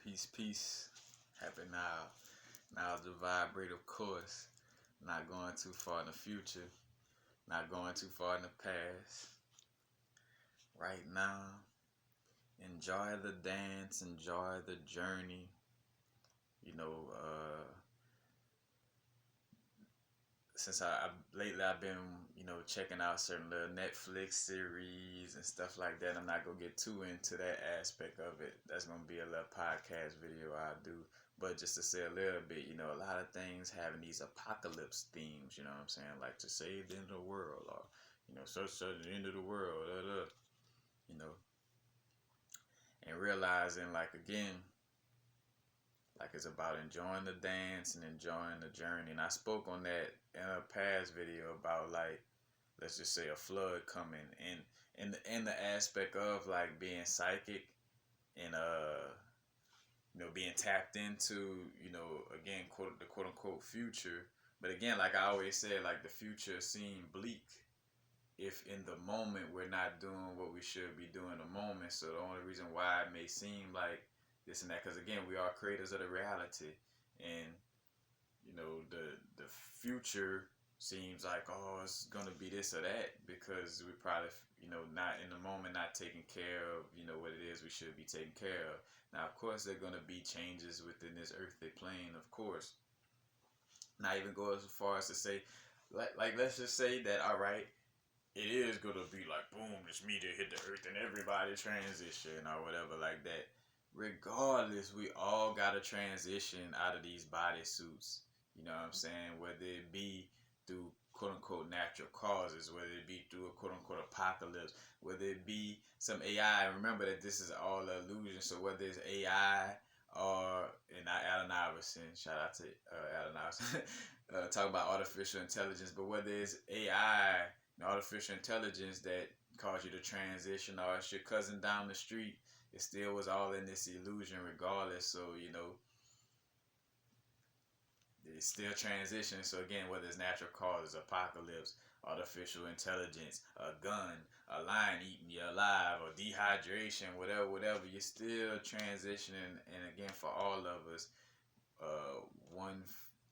Peace, peace. Happy now. Now's the vibrative course. Not going too far in the future. Not going too far in the past. Right now. Enjoy the dance. Enjoy the journey. You know, since lately I've been checking out certain little Netflix series and stuff like that. I'm not gonna get too into that aspect of it. That's gonna be a little podcast video I do. But just to say a little bit, a lot of things having these apocalypse themes. You know what I'm saying? Like to save the end of the world, or such the end of the world. You know, and realizing like again, like it's about enjoying the dance and enjoying the journey. And I spoke on that in a past video about like, let's just say a flood coming in the aspect of like being psychic and being tapped into, again, the quote unquote future. But again, like I always said, like the future seemed bleak if in the moment we're not doing what we should be doing in the moment. So the only reason why it may seem like this and that, because again, we are creators of the reality, and the future seems like, oh, it's gonna be this or that because we probably not in the moment, not taking care of what it is we should be taking care of. Now of course there are gonna be changes within this earthly plane, of course. Not even go as far as to say, like let's just say that, all right, it is gonna be like boom, this meteor hit the earth and everybody transition or whatever like that. Regardless, we all gotta transition out of these bodysuits. You know what I'm saying? Whether it be through quote unquote natural causes, whether it be through a quote unquote apocalypse, whether it be some AI. Remember that this is all an illusion. So whether it's AI or, and not Allen Iverson, shout out to Allen Iverson, talk about artificial intelligence, but whether it's AI and artificial intelligence that cause you to transition, or it's your cousin down the street, it still was all in this illusion regardless. So it's still transitioning. So again, whether it's natural causes, apocalypse, artificial intelligence, a gun, a lion eating you alive, or dehydration, whatever, you're still transitioning. And again, for all of us, one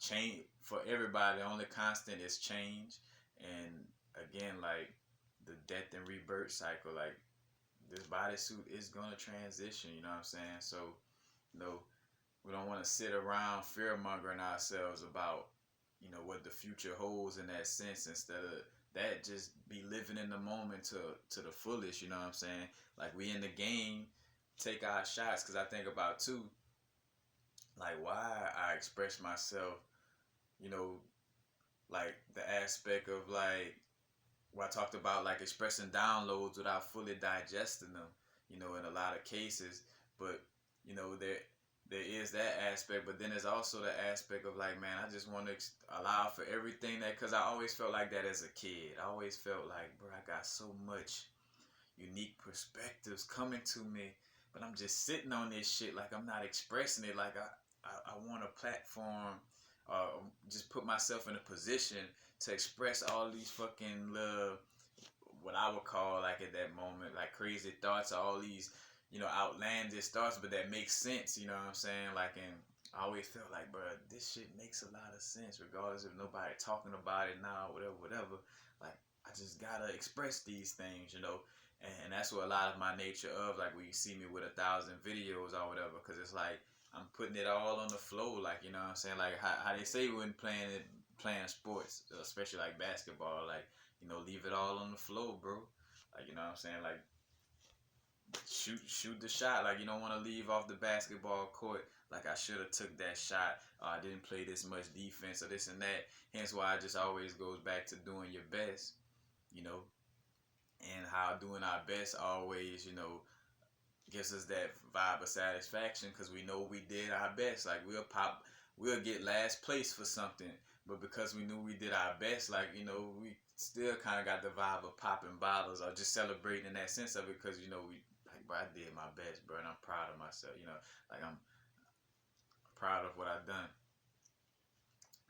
change for everybody, the only constant is change. And again, like the death and rebirth cycle, like this bodysuit is gonna transition. You know what I'm saying? So, you know, we don't want to sit around fear mongering ourselves about, what the future holds in that sense. Instead of that, just be living in the moment to the fullest. You know what I'm saying? Like we in the game, take our shots. Cause I think about too, like why I express myself. You know, like the aspect of like what I talked about, like expressing downloads without fully digesting them, in a lot of cases. But, there is that aspect, but then there's also the aspect of like, man, I just want to allow for everything that, because I always felt like that as a kid. I always felt like, bro, I got so much unique perspectives coming to me, but I'm just sitting on this shit, like I'm not expressing it. Like I want a platform, just put myself in a position to express all these fucking love, what I would call like at that moment, like crazy thoughts, all these, outlandish thoughts, but that makes sense, you know what I'm saying? Like, and I always felt like, bro, this shit makes a lot of sense, regardless if nobody talking about it now, whatever. Like, I just gotta express these things, and that's what a lot of my nature of, like, when you see me with 1,000 videos or whatever, because it's like, I'm putting it all on the flow, like, you know what I'm saying? Like, how they say when playing sports, especially like basketball, like, leave it all on the flow, bro. Like, you know what I'm saying? Like, shoot the shot. Like, you don't want to leave off the basketball court like I should have took that shot. I didn't play this much defense or this and that. Hence why it just always goes back to doing your best, and how doing our best always, gives us that vibe of satisfaction because we know we did our best. Like we'll get last place for something, but because we knew we did our best, like we still kind of got the vibe of popping bottles or just celebrating in that sense of it because we like, bro, I did my best, bro, and I'm proud of myself. Like I'm proud of what I've done.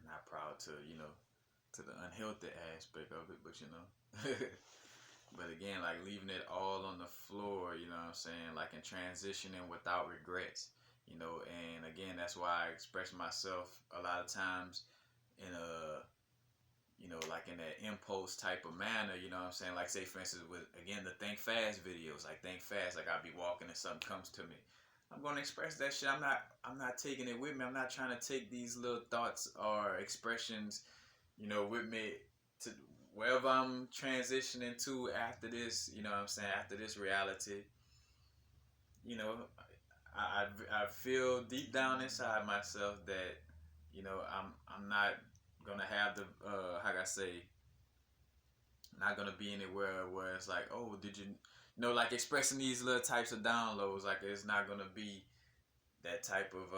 Not proud to the unhealthy aspect of it, but But again, like leaving it all on the floor, you know what I'm saying? Like in transitioning without regrets. you know, and again, that's why I express myself a lot of times in a, you know, like in that impulse type of manner, you know what I'm saying? Like, say, for instance, with, again, the Think Fast videos, like, think fast, like, I'll be walking and something comes to me. I'm going to express that shit. I'm not taking it with me. I'm not trying to take these little thoughts or expressions, you know, with me to wherever I'm transitioning to after this, you know what I'm saying? After this reality, you know, I feel deep down inside myself that, you know, I'm not gonna have the how can I say, not gonna be anywhere where it's like, oh, did you, you know, like expressing these little types of downloads, like it's not gonna be that type of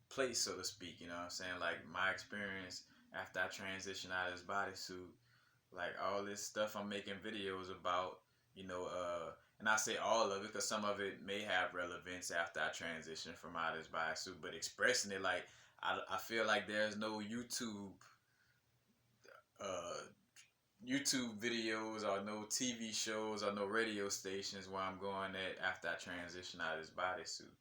place, so to speak. You know what I'm saying? Like my experience after I transitioned out of this bodysuit, like all this stuff I'm making videos about, you know, and I say all of it because some of it may have relevance after I transition from out of this bodysuit, but expressing it, like I feel like there's no uh, YouTube videos or no TV shows or no radio stations where I'm going at after I transition out of this bodysuit.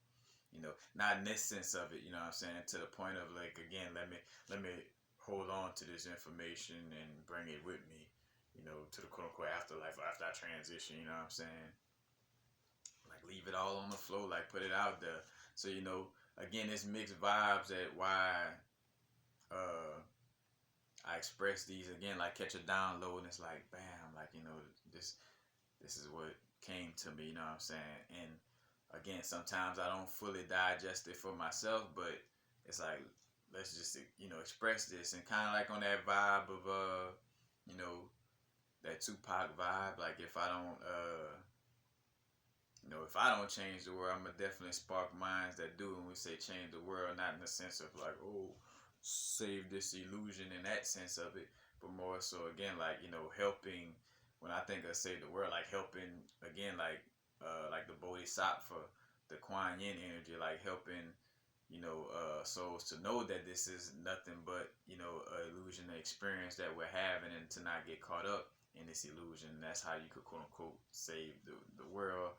You know, not in this sense of it, you know what I'm saying, to the point of like, again, let me hold on to this information and bring it with me, you know, to the quote unquote afterlife after I transition, you know what I'm saying? Like leave it all on the floor, like put it out there. So, you know, again, it's mixed vibes at why uh I express these again, like catch a download and it's like bam, like, you know, this is what came to me, you know what I'm saying? And again, sometimes I don't fully digest it for myself, but it's like let's just, you know, express this and kind of like on that vibe of you know, that Tupac vibe. Like if I don't you know, if I don't change the world, I'm gonna definitely spark minds that do. And we say change the world, not in the sense of like, oh, save this illusion in that sense of it, but more so again, like, you know, helping. When I think of save the world, like helping again, like the Bodhisattva, the Kuan Yin energy, like helping, you know, souls to know that this is nothing but, you know, an illusion, an experience that we're having, and to not get caught up in this illusion. That's how you could quote unquote save the world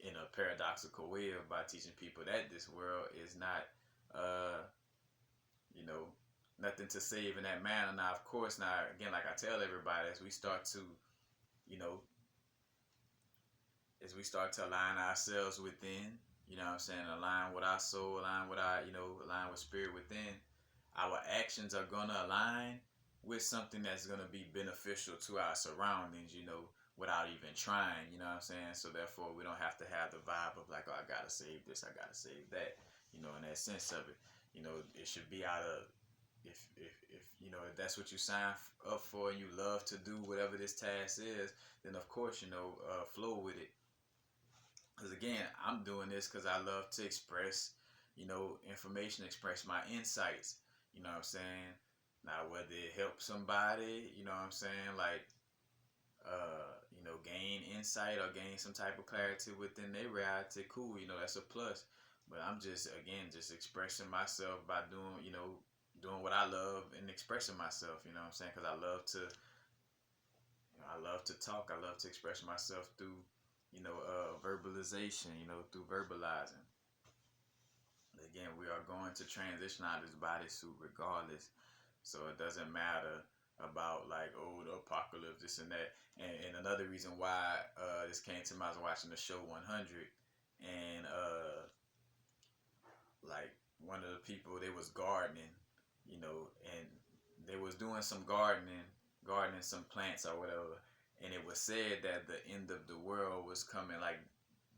in a paradoxical way of by teaching people that this world is not uh you know, nothing to save in that manner. Now of course, now again, like I tell everybody, as we start to, you know, as we start to align ourselves within, you know what I'm saying, align with our soul, align with our, you know, align with spirit within, our actions are gonna align with something that's gonna be beneficial to our surroundings, you know, without even trying, you know what I'm saying? So therefore we don't have to have the vibe of like, oh, I gotta save this, I gotta save that, you know, in that sense of it. You know, it should be out of, if you know, if that's what you sign up for and you love to do whatever this task is, then of course, you know, flow with it. Because again, I'm doing this because I love to express, you know, information, express my insights. You know what I'm saying? Now, whether it helps somebody, you know what I'm saying, like, you know, gain insight or gain some type of clarity within their reality, cool. You know, that's a plus. But I'm just, again, just expressing myself by doing, you know, doing what I love and expressing myself. You know what I'm saying? Because I love to, you know, I love to talk. I love to express myself through, you know, verbalization, you know, through verbalizing. Again, we are going to transition out of this bodysuit regardless. So it doesn't matter about like, oh, the apocalypse, this and that. And another reason why this came to me, I was watching the show 100, and like one of the people, they was gardening, you know, and they was doing some gardening some plants or whatever, and it was said that the end of the world was coming, like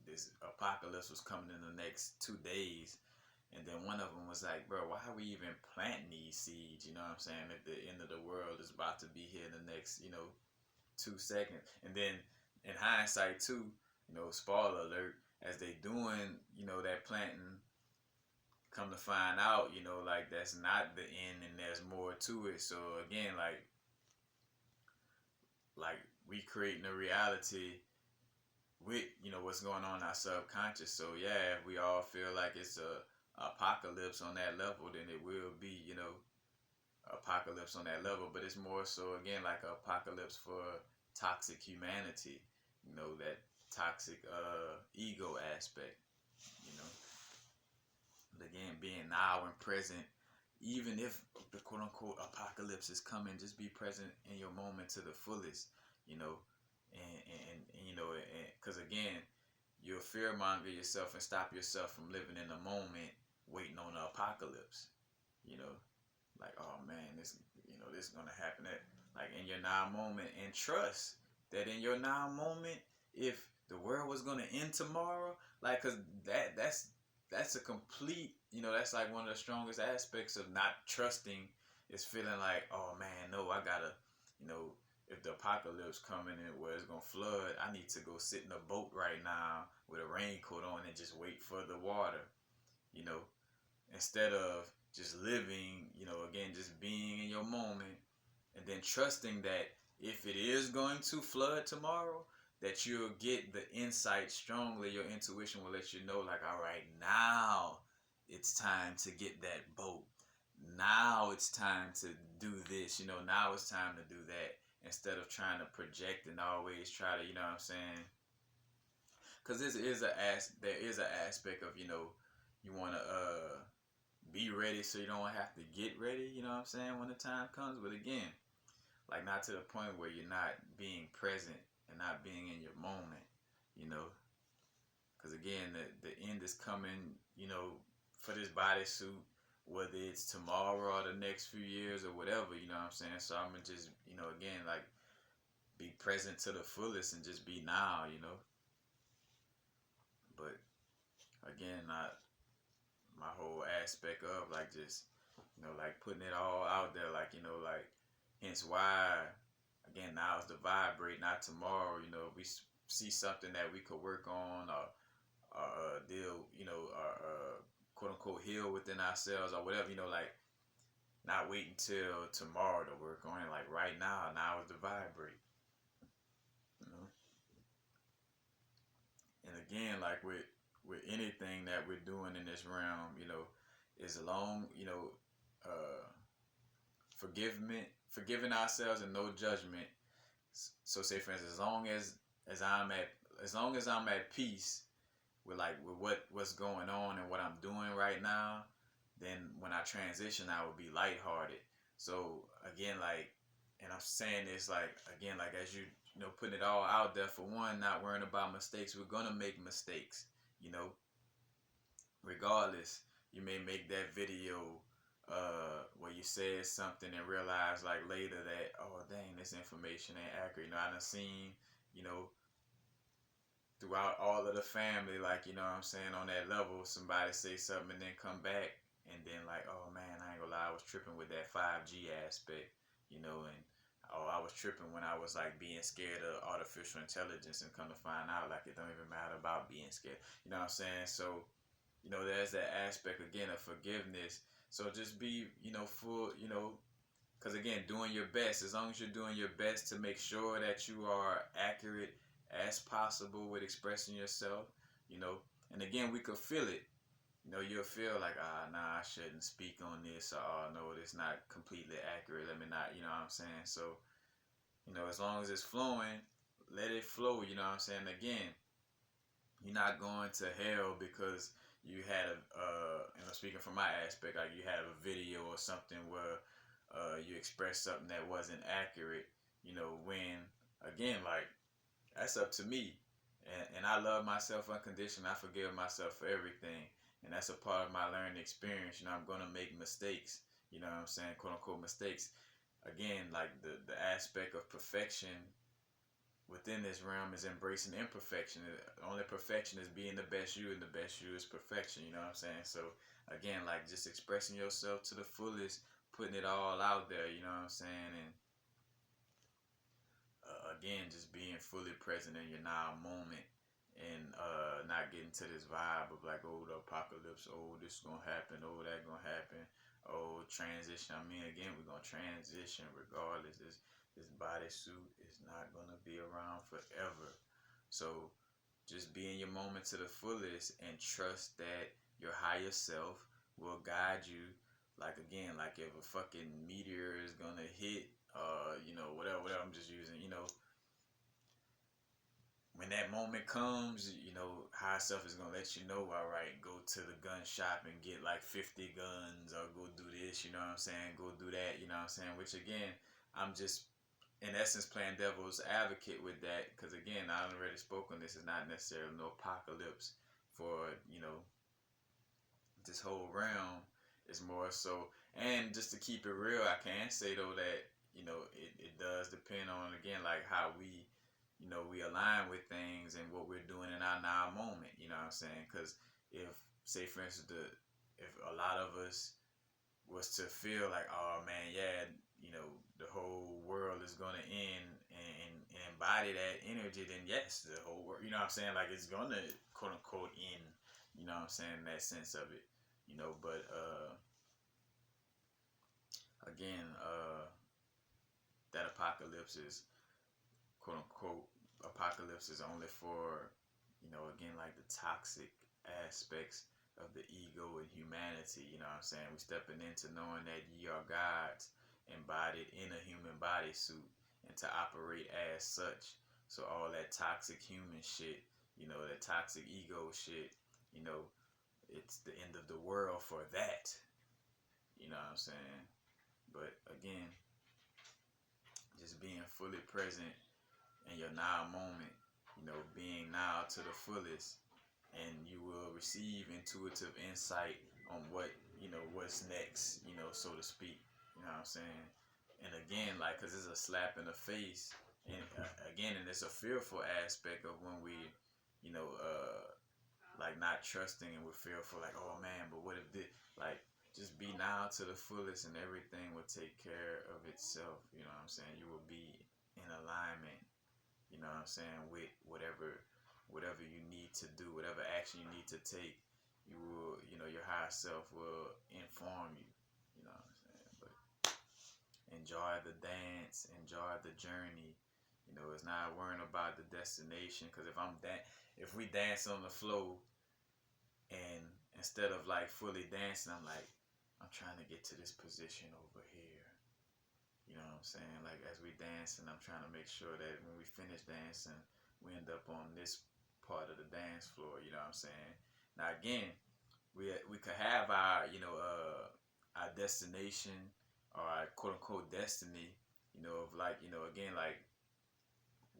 this apocalypse was coming in the next 2 days. And then one of them was like, bro, why are we even planting these seeds? You know what I'm saying? If the end of the world is about to be here in the next, you know, 2 seconds. And then in hindsight too, you know, spoiler alert, as they doing, you know, that planting, come to find out, you know, like that's not the end and there's more to it. So again, like we creating a reality with, you know, what's going on in our subconscious. So yeah, if we all feel like it's a apocalypse on that level, then it will be, you know, apocalypse on that level. But it's more so again like an apocalypse for toxic humanity, you know, that toxic ego aspect, you know. But again, being now and present, even if the quote unquote apocalypse is coming, just be present in your moment to the fullest, you know, and you know, because again, you'll fear monger yourself and stop yourself from living in the moment, waiting on the apocalypse, you know, like, oh man, this, you know, this is gonna happen. That, like, in your now moment, and trust that in your now moment, if the world was gonna end tomorrow, like, cause that's a complete, you know, that's like one of the strongest aspects of not trusting, is feeling like, oh man, no, I gotta, you know, if the apocalypse coming and where it's gonna flood, I need to go sit in a boat right now with a raincoat on and just wait for the water, you know, instead of just living, you know, again, just being in your moment, and then trusting that if it is going to flood tomorrow, that you'll get the insight strongly. Your intuition will let you know, like, all right, now it's time to get that boat. Now it's time to do this, you know, now it's time to do that. Instead of trying to project and always try to, you know what I'm saying? Because there is an aspect of, you know, you want to be ready so you don't have to get ready, you know what I'm saying, when the time comes. But again, like, not to the point where you're not being present and not being in your moment, you know. Because again, the end is coming, you know, for this bodysuit, whether it's tomorrow or the next few years or whatever, you know what I'm saying. So I'm gonna just, you know, again, like, be present to the fullest and just be now, you know. But again, not my whole aspect of, like, just, you know, like, putting it all out there, like, you know, like, hence why, again, now is the vibrate, not tomorrow, you know. If we see something that we could work on, or deal, you know, or quote unquote heal within ourselves or whatever, you know, like, not waiting till tomorrow to work on it, like, right now is the vibrate, you know. And again, like, with anything that we're doing in this realm, you know, is long, you know, uh forgiving ourselves and no judgment. So say for instance, as I'm at as long as I'm at peace with, like, with what's going on and what I'm doing right now, then when I transition, I will be lighthearted. So again, like, and I'm saying this, like, again, like, as you know, putting it all out there, for one, not worrying about mistakes. We're gonna make mistakes, you know, regardless. You may make that video where you said something and realize, like, later that, oh dang, this information ain't accurate. You know, I done seen, you know, throughout all of the family, like, you know what I'm saying, on that level, somebody say something and then come back and then, like, oh man, I ain't gonna lie, I was tripping with that 5G aspect, you know, and oh, I was tripping when I was, like, being scared of artificial intelligence, and come to find out, like, it don't even matter about being scared. You know what I'm saying? So, you know, there's that aspect again of forgiveness. So just be, you know, full, you know, because again, doing your best, as long as you're doing your best to make sure that you are accurate as possible with expressing yourself, you know, and again, we could feel it. You know, you'll feel like, ah, nah, I shouldn't speak on this, or, oh, no, it's not completely accurate. Let me not, you know what I'm saying? So, you know, as long as it's flowing, let it flow, you know what I'm saying? Again, you're not going to hell because you had you know, speaking from my aspect, like, you had a video or something where you expressed something that wasn't accurate, you know, when, again, like, that's up to me. And I love myself unconditionally. I forgive myself for everything. And that's a part of my learning experience. You know, I'm going to make mistakes, you know what I'm saying, quote unquote mistakes. Again, like, the aspect of perfection within this realm is embracing imperfection. The only perfection is being the best you, and the best you is perfection. You know what I'm saying? So again, like, just expressing yourself to the fullest, putting it all out there. You know what I'm saying? And again, just being fully present in your now moment, and not getting to this vibe of, like, oh, the apocalypse, oh, this is gonna happen, oh, that gonna happen, oh, transition. I mean, again, we're gonna transition regardless. This bodysuit is not gonna be around forever. So just be in your moment to the fullest and trust that your higher self will guide you. Like, again, like, if a fucking meteor is gonna hit, you know, whatever, I'm just using, you know, when that moment comes, you know, higher self is gonna let you know, all right, go to the gun shop and get like 50 guns, or go do this, you know what I'm saying? Go do that, you know what I'm saying? Which again, I'm just in essence playing devil's advocate with that, because again, I already spoke on this. Is not necessarily no apocalypse for, you know, this whole realm. Is more so, and just to keep it real, I can say though that, you know, it does depend on, again, like how we, you know, we align with things and what we're doing in our now moment, you know what I'm saying? Because if, say for instance, if a lot of us was to feel like, oh man, yeah, you know, the whole world is gonna end, and embody that energy, then yes, the whole world, you know what I'm saying, like it's gonna quote unquote end, you know what I'm saying, that sense of it, you know. But again, that apocalypse is quote unquote apocalypse is only for, you know, again, like the toxic aspects of the ego and humanity, you know what I'm saying? We stepping into knowing that ye are gods embodied in a human bodysuit, and to operate as such. So all that toxic human shit, you know, that toxic ego shit, you know, it's the end of the world for that. You know what I'm saying? But again, just being fully present in your now moment, you know, being now to the fullest, and you will receive intuitive insight on what, you know, what's next, you know, so to speak. You know what I'm saying? And again, like, because it's a slap in the face, and again, and it's a fearful aspect of when we, you know, like not trusting, and we're fearful, like, oh man, but what if this, like, just be now to the fullest, and everything will take care of itself. You know what I'm saying? You will be in alignment, you know what I'm saying, with whatever you need to do, whatever action you need to take. You will, you know, your higher self will inform you, you know what I'm saying. But enjoy the dance, enjoy the journey. You know, it's not worrying about the destination, because if we dance on the flow, and instead of like fully dancing, I'm like, I'm trying to get to this position over here. You know what I'm saying? Like, as we dance, and I'm trying to make sure that when we finish dancing, we end up on this part of the dance floor. You know what I'm saying? Now again, we could have our, you know, our destination, or our quote unquote destiny. You know, of like, you know, again, like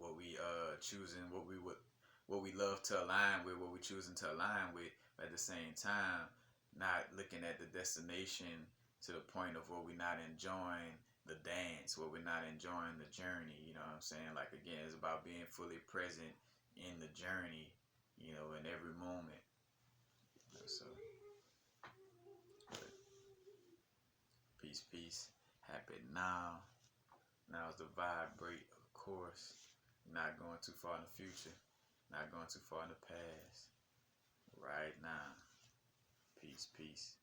what we choosing, what we love to align with, what we choosing to align with. But at the same time, not looking at the destination to the point of where we're not enjoying the dance, where we're not enjoying the journey. You know what I'm saying? Like again, it's about being fully present in the journey, you know, in every moment. So, peace, peace. Happy now. Now is the vibrate, of course. Not going too far in the future. Not going too far in the past. Right now. Peace, peace.